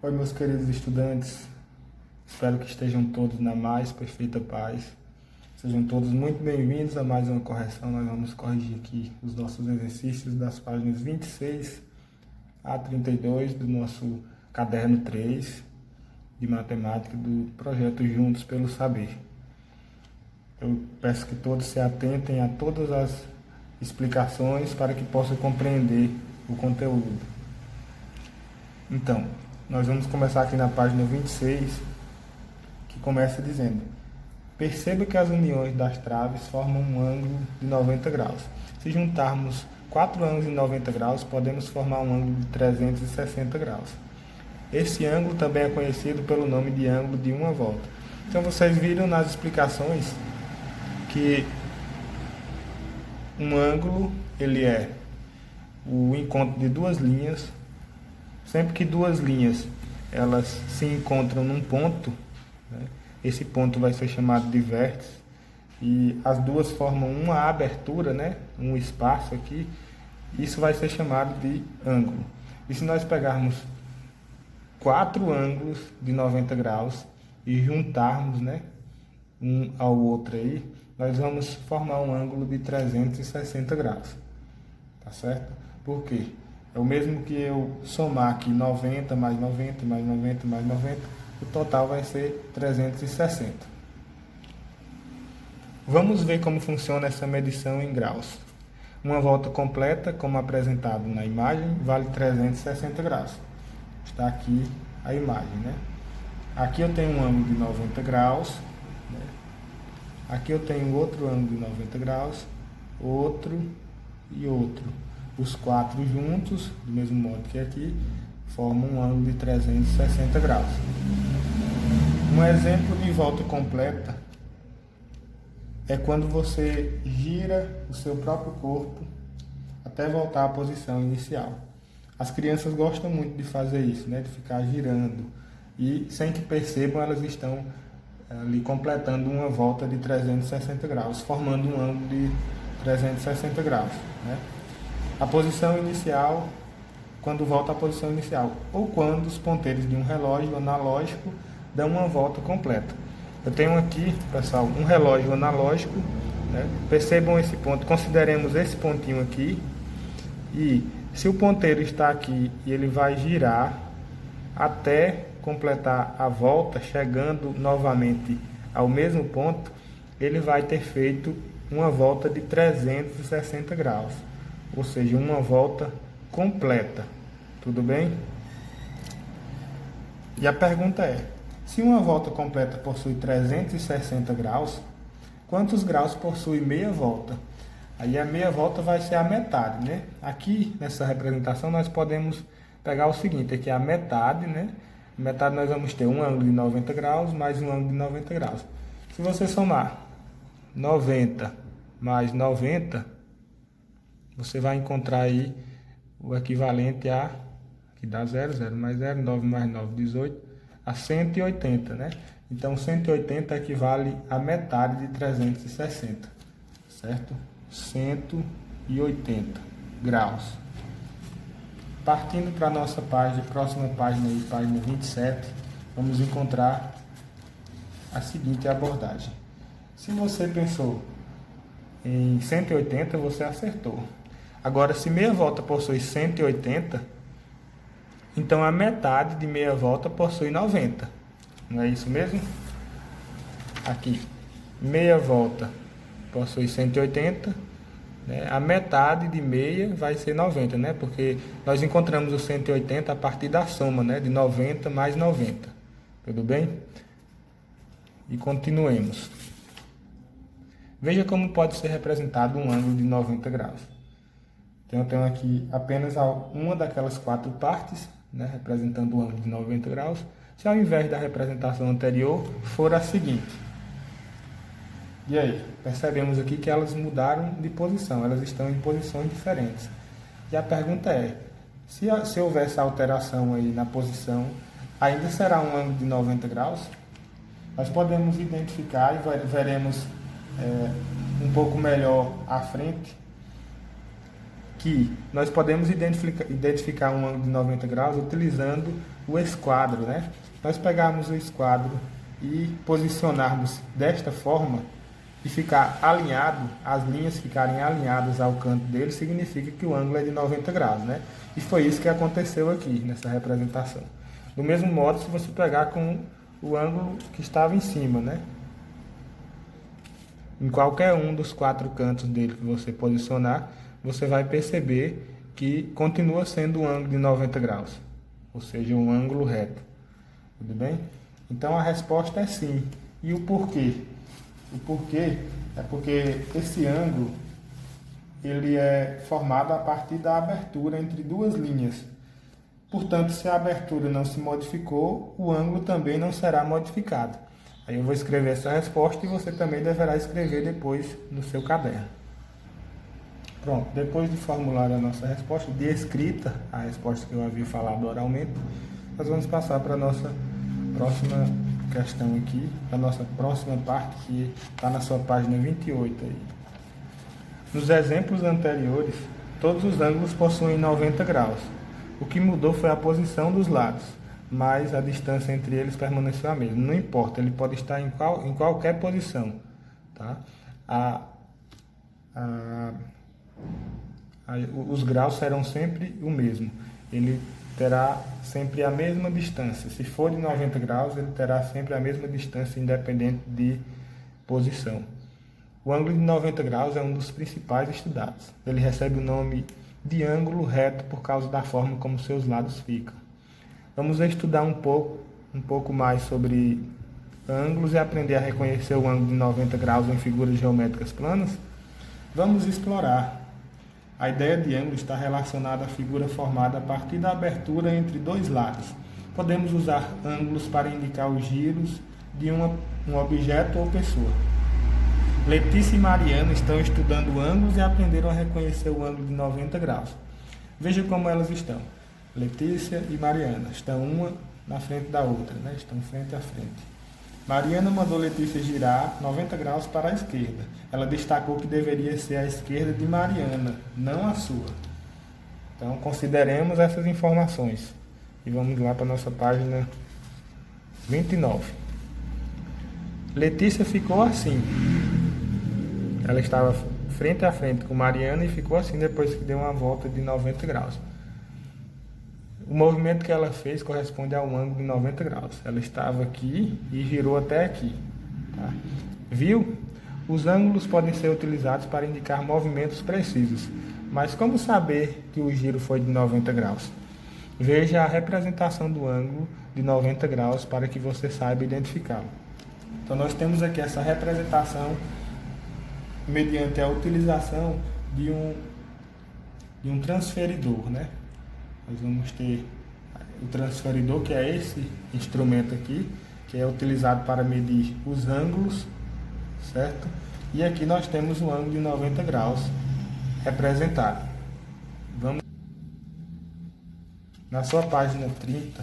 Oi, meus queridos estudantes, espero que estejam todos na mais perfeita paz. Sejam todos muito bem-vindos a mais uma correção. Nós vamos corrigir aqui os nossos exercícios das páginas 26 a 32 do nosso caderno 3 de matemática do projeto Juntos pelo Saber. Eu peço que todos se atentem a todas as explicações para que possam compreender o conteúdo. Então, nós vamos começar aqui na página 26, que começa dizendo: perceba que as uniões das traves formam um ângulo de 90 graus. Se juntarmos 4 ângulos de 90 graus, podemos formar um ângulo de 360 graus. Esse ângulo também é conhecido pelo nome de ângulo de uma volta. Então, vocês viram nas explicações que um ângulo ele é o encontro de duas linhas. Sempre que duas linhas elas se encontram num ponto, né, esse ponto vai ser chamado de vértice, e as duas formam uma abertura, né, um espaço aqui, isso vai ser chamado de ângulo. E se nós pegarmos 4 ângulos de 90 graus e juntarmos, né, um ao outro aí, nós vamos formar um ângulo de 360 graus, tá certo? Por quê? É o mesmo que eu somar aqui 90 mais 90 mais 90 mais 90, o total vai ser 360. Vamos ver como funciona essa medição em graus. Uma volta completa, como apresentado na imagem, vale 360 graus. Está aqui a imagem, né? Aqui eu tenho um ângulo de 90 graus, né? Aqui eu tenho outro ângulo de 90 graus, outro e outro. Os 4 juntos, do mesmo modo que aqui, formam um ângulo de 360 graus. Um exemplo de volta completa é quando você gira o seu próprio corpo até voltar à posição inicial. As crianças gostam muito de fazer isso, né? De ficar girando. E sem que percebam, elas estão ali completando uma volta de 360 graus, formando um ângulo de 360 graus, né? A posição inicial, quando volta à posição inicial, ou quando os ponteiros de um relógio analógico dão uma volta completa. Eu tenho aqui, pessoal, um relógio analógico, né? Percebam esse ponto, consideremos esse pontinho aqui, e se o ponteiro está aqui e ele vai girar até completar a volta, chegando novamente ao mesmo ponto, ele vai ter feito uma volta de 360 graus. Ou seja, uma volta completa. Tudo bem? E a pergunta é: se uma volta completa possui 360 graus, quantos graus possui meia volta? Aí a meia volta vai ser a metade, né? Aqui nessa representação nós podemos pegar o seguinte: aqui é a metade, né? Metade nós vamos ter um ângulo de 90 graus mais um ângulo de 90 graus. Se você somar 90 mais 90, você vai encontrar aí o equivalente a, que dá 0, 0 mais 0, 9 mais 9, 18, a 180, né? Então 180 equivale a metade de 360, certo? 180 graus. Partindo para a nossa página, próxima página aí, página 27, vamos encontrar a seguinte abordagem. Se você pensou em 180, você acertou. Agora, se meia volta possui 180, então a metade de meia volta possui 90. Não é isso mesmo? Aqui, meia volta possui 180, né? A metade de meia vai ser 90, né? Porque nós encontramos o 180 a partir da soma, né? De 90 mais 90. Tudo bem? E continuemos. Veja como pode ser representado um ângulo de 90 graus. Então, eu tenho aqui apenas uma daquelas 4 partes, né, representando o ângulo de 90 graus. Se ao invés da representação anterior for a seguinte. E aí, percebemos aqui que elas mudaram de posição, elas estão em posições diferentes. E a pergunta é: se houver essa alteração aí na posição, ainda será um ângulo de 90 graus? Nós podemos identificar e veremos um pouco melhor à frente que nós podemos identificar um ângulo de 90 graus utilizando o esquadro, né? Nós pegarmos o esquadro e posicionarmos desta forma e ficar alinhado, as linhas ficarem alinhadas ao canto dele, significa que o ângulo é de 90 graus, né? E foi isso que aconteceu aqui nessa representação. Do mesmo modo, se você pegar com o ângulo que estava em cima, né? Em qualquer um dos 4 cantos dele que você posicionar, você vai perceber que continua sendo um ângulo de 90 graus, ou seja, um ângulo reto. Tudo bem? Então a resposta é sim. E o porquê? O porquê é porque esse ângulo ele é formado a partir da abertura entre duas linhas. Portanto, se a abertura não se modificou, o ângulo também não será modificado. Aí eu vou escrever essa resposta e você também deverá escrever depois no seu caderno. Pronto, depois de formular a nossa resposta, de escrita, a resposta que eu havia falado oralmente, nós vamos passar para a nossa próxima questão aqui, a nossa próxima parte, que está na sua página 28 aí. Nos exemplos anteriores, todos os ângulos possuem 90 graus. O que mudou foi a posição dos lados, mas a distância entre eles permaneceu a mesma. Não importa, ele pode estar em qualquer posição. Tá? Os graus serão sempre o mesmo. Ele terá sempre a mesma distância. Se for de 90 graus, ele terá sempre a mesma distância, independente de posição. O ângulo de 90 graus é um dos principais estudados. Ele recebe o nome de ângulo reto por causa da forma como seus lados ficam. Vamos estudar um pouco mais sobre ângulos e aprender a reconhecer o ângulo de 90 graus em figuras geométricas planas? Vamos explorar. A ideia de ângulo está relacionada à figura formada a partir da abertura entre dois lados. Podemos usar ângulos para indicar os giros de um objeto ou pessoa. Letícia e Mariana estão estudando ângulos e aprenderam a reconhecer o ângulo de 90 graus. Veja como elas estão. Letícia e Mariana estão uma na frente da outra, né? Estão frente a frente. Mariana mandou Letícia girar 90 graus para a esquerda. Ela destacou que deveria ser a esquerda de Mariana, não a sua. Então, consideremos essas informações. E vamos lá para a nossa página 29. Letícia ficou assim. Ela estava frente a frente com Mariana e ficou assim depois que deu uma volta de 90 graus. O movimento que ela fez corresponde a um ângulo de 90 graus. Ela estava aqui e girou até aqui. Tá? Viu? Os ângulos podem ser utilizados para indicar movimentos precisos. Mas como saber que o giro foi de 90 graus? Veja a representação do ângulo de 90 graus para que você saiba identificá-lo. Então nós temos aqui essa representação mediante a utilização de um transferidor, né? Nós vamos ter o transferidor, que é esse instrumento aqui, que é utilizado para medir os ângulos, certo? E aqui nós temos o ângulo de 90 graus representado. Vamos na sua página 30,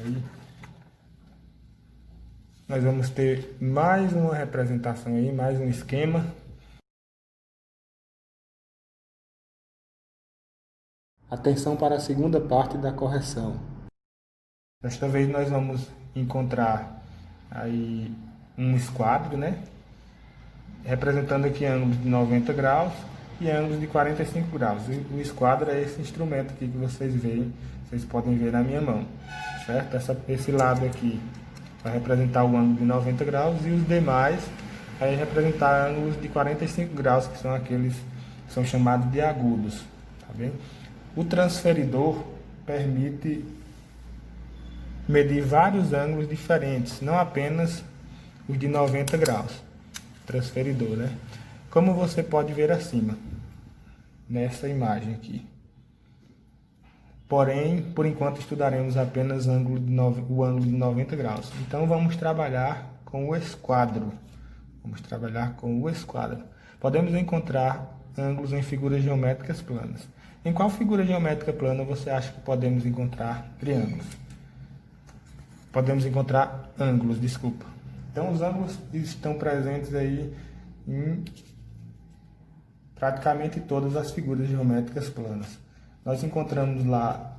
aí nós vamos ter mais uma representação aí, mais um esquema. Atenção para a segunda parte da correção. Desta vez nós vamos encontrar aí um esquadro, né? Representando aqui ângulos de 90 graus e ângulos de 45 graus. E o esquadro é esse instrumento aqui que vocês veem, vocês podem ver na minha mão, certo? Esse lado aqui vai representar o ângulo de 90 graus e os demais vai representar ângulos de 45 graus, que são aqueles que são chamados de agudos, tá bem? O transferidor permite medir vários ângulos diferentes, não apenas os de 90 graus. Transferidor, né? Como você pode ver acima, nessa imagem aqui. Porém, por enquanto estudaremos apenas o ângulo de 90 graus. Então vamos trabalhar com o esquadro. Podemos encontrar ângulos em figuras geométricas planas. Em qual figura geométrica plana você acha que podemos encontrar triângulos? Podemos encontrar ângulos, desculpa. Então os ângulos estão presentes aí em praticamente todas as figuras geométricas planas. Nós encontramos lá,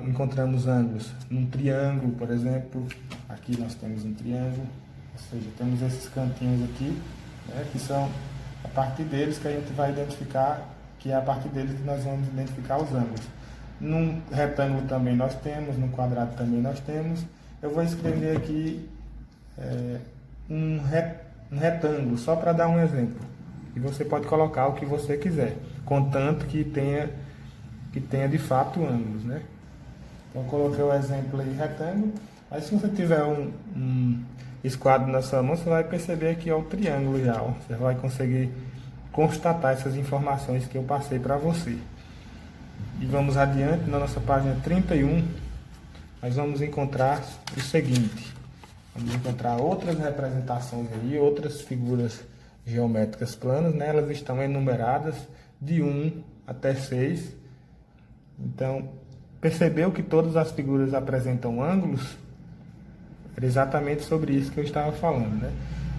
encontramos ângulos num triângulo, por exemplo. Aqui nós temos um triângulo, ou seja, temos esses cantinhos aqui, né, que são a partir deles que a gente vai identificar, que é a partir deles que nós vamos identificar os ângulos. Num retângulo também nós temos, num quadrado também nós temos. Eu vou escrever aqui um retângulo, só para dar um exemplo. E você pode colocar o que você quiser, contanto que tenha de fato ângulos, né? Então coloquei o exemplo aí, retângulo. Mas se você tiver um esquadro na sua mão, você vai perceber aqui ó, o triângulo já. Ó. Você vai conseguir constatar essas informações que eu passei para você. E vamos adiante, na nossa página 31, nós vamos encontrar o seguinte. Vamos encontrar outras representações aí, outras figuras geométricas planas, né? Elas estão enumeradas de 1 até 6. Então, percebeu que todas as figuras apresentam ângulos? Era exatamente sobre isso que eu estava falando, né?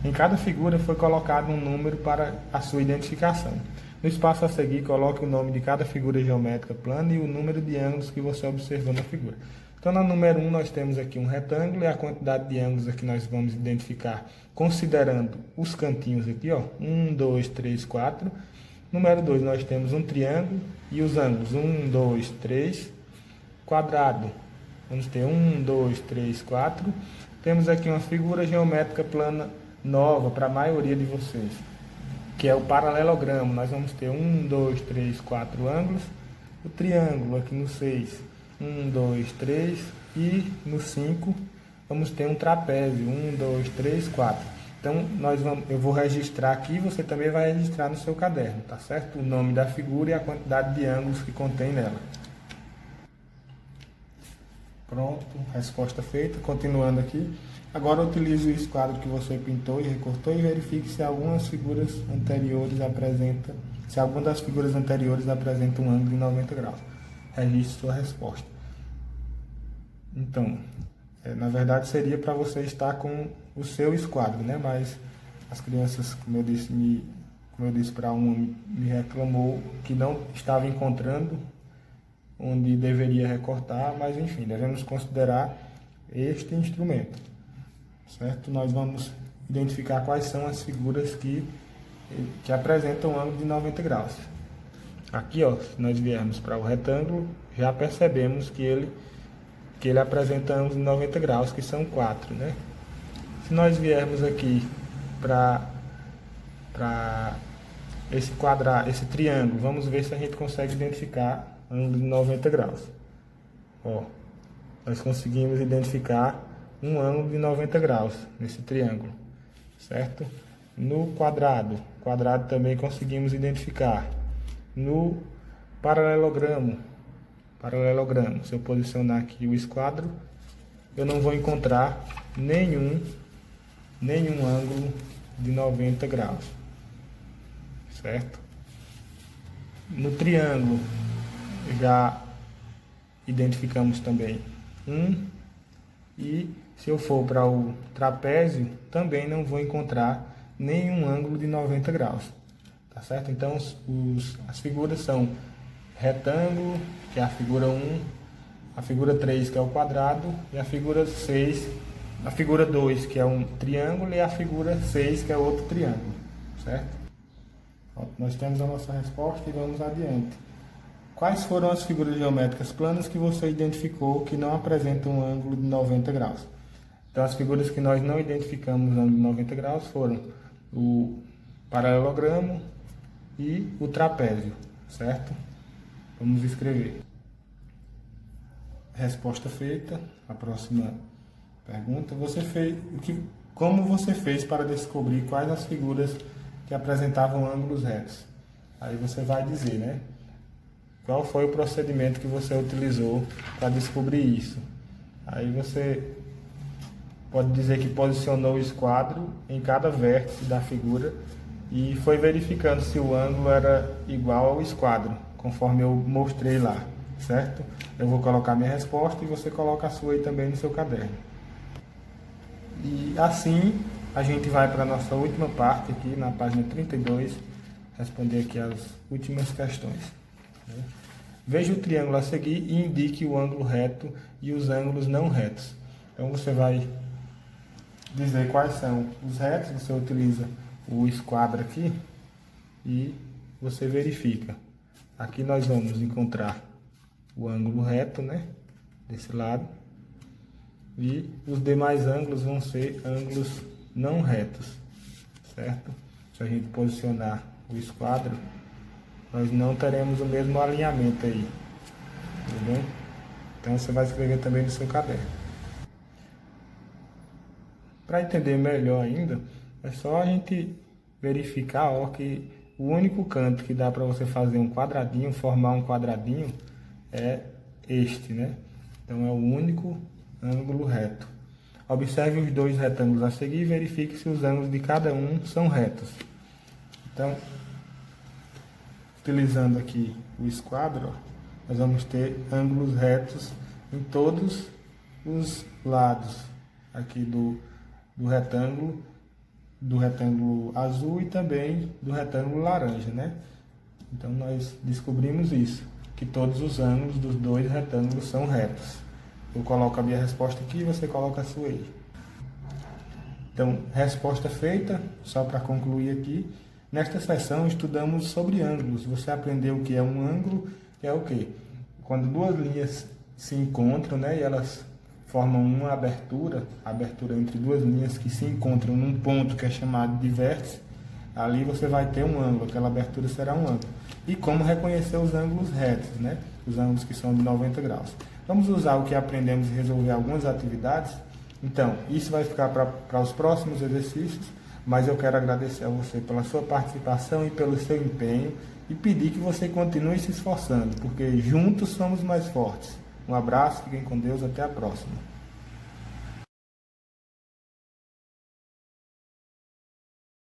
Em cada figura foi colocado um número para a sua identificação. No espaço a seguir, coloque o nome de cada figura geométrica plana e o número de ângulos que você observou na figura. Então, na número 1, nós temos aqui um retângulo e a quantidade de ângulos aqui nós vamos identificar considerando os cantinhos aqui, ó, 1, 2, 3, 4. Número 2, nós temos um triângulo e os ângulos 1, 2, 3, quadrado. Vamos ter 1, 2, 3, 4. Temos aqui uma figura geométrica plana nova para a maioria de vocês, que é o paralelogramo. Nós vamos ter 1, 2, 3, 4 ângulos. O triângulo aqui no 6, 1, 2, 3. E no 5, vamos ter um trapézio, 1, 2, 3, 4. Então, eu vou registrar aqui, você também vai registrar no seu caderno, tá certo? O nome da figura e a quantidade de ângulos que contém nela. Pronto, resposta feita. Continuando aqui. Agora utilize o esquadro que você pintou e recortou e verifique se alguma das figuras anteriores apresentam um ângulo de 90 graus. Registre sua resposta. Então, na verdade seria para você estar com o seu esquadro, né? Mas as crianças, como eu disse para uma, me reclamou que não estava encontrando onde deveria recortar, mas enfim, devemos considerar este instrumento, certo? Nós vamos identificar quais são as figuras que apresentam um ângulo de 90 graus. Aqui, ó, se nós viermos para o retângulo, já percebemos que ele apresenta ângulos de 90 graus, que são 4, né? Se nós viermos aqui para esse triângulo, vamos ver se a gente consegue identificar ângulo de 90 graus. Ó, nós conseguimos identificar um ângulo de 90 graus nesse triângulo, certo? No quadrado também conseguimos identificar. No paralelogramo, se eu posicionar aqui o esquadro, eu não vou encontrar nenhum ângulo de 90 graus, certo? No triângulo, já identificamos também e se eu for para o trapézio, também não vou encontrar nenhum ângulo de 90 graus, tá certo? Então, as figuras são retângulo, que é a figura 1, a figura 3, que é o quadrado, e a figura 6, a figura 2, que é um triângulo, e a figura 6, que é outro triângulo, certo? Pronto, nós temos a nossa resposta e vamos adiante. Quais foram as figuras geométricas planas que você identificou que não apresentam um ângulo de 90 graus? Então, as figuras que nós não identificamos ângulo de 90 graus foram o paralelogramo e o trapézio, certo? Vamos escrever. Resposta feita. A próxima pergunta. Como você fez para descobrir quais as figuras que apresentavam ângulos retos? Aí você vai dizer, né? Qual foi o procedimento que você utilizou para descobrir isso? Aí você pode dizer que posicionou o esquadro em cada vértice da figura e foi verificando se o ângulo era igual ao esquadro, conforme eu mostrei lá, certo? Eu vou colocar minha resposta e você coloca a sua aí também no seu caderno. E assim a gente vai para a nossa última parte aqui na página 32, responder aqui as últimas questões. Né? Veja o triângulo a seguir e indique o ângulo reto e os ângulos não retos. Então você vai dizer quais são os retos, você utiliza o esquadro aqui e você verifica. Aqui nós vamos encontrar o ângulo reto, né, desse lado, e os demais ângulos vão ser ângulos não retos, certo? Se a gente posicionar o esquadro, nós não teremos o mesmo alinhamento aí, tudo bem? Então você vai escrever também no seu caderno. Para entender melhor ainda, é só a gente verificar, ó, que o único canto que dá para você fazer um quadradinho, formar um quadradinho, é este, né? Então é o único ângulo reto. Observe os dois retângulos a seguir e verifique se os ângulos de cada um são retos. Então, utilizando aqui o esquadro, ó, nós vamos ter ângulos retos em todos os lados aqui do retângulo azul e também do retângulo laranja, né? Então nós descobrimos isso, que todos os ângulos dos dois retângulos são retos. Eu coloco a minha resposta aqui e você coloca a sua aí. Então, resposta feita, só para concluir aqui. Nesta sessão estudamos sobre ângulos. Você aprendeu o que é um ângulo, que é o quê? Quando duas linhas se encontram, né, e elas formam uma abertura entre duas linhas que se encontram num ponto que é chamado de vértice, ali você vai ter um ângulo, aquela abertura será um ângulo. E como reconhecer os ângulos retos, né? Os ângulos que são de 90 graus. Vamos usar o que aprendemos e resolver algumas atividades. Então, isso vai ficar para os próximos exercícios, mas eu quero agradecer a você pela sua participação e pelo seu empenho e pedir que você continue se esforçando, porque juntos somos mais fortes. Um abraço, fiquem com Deus, até a próxima.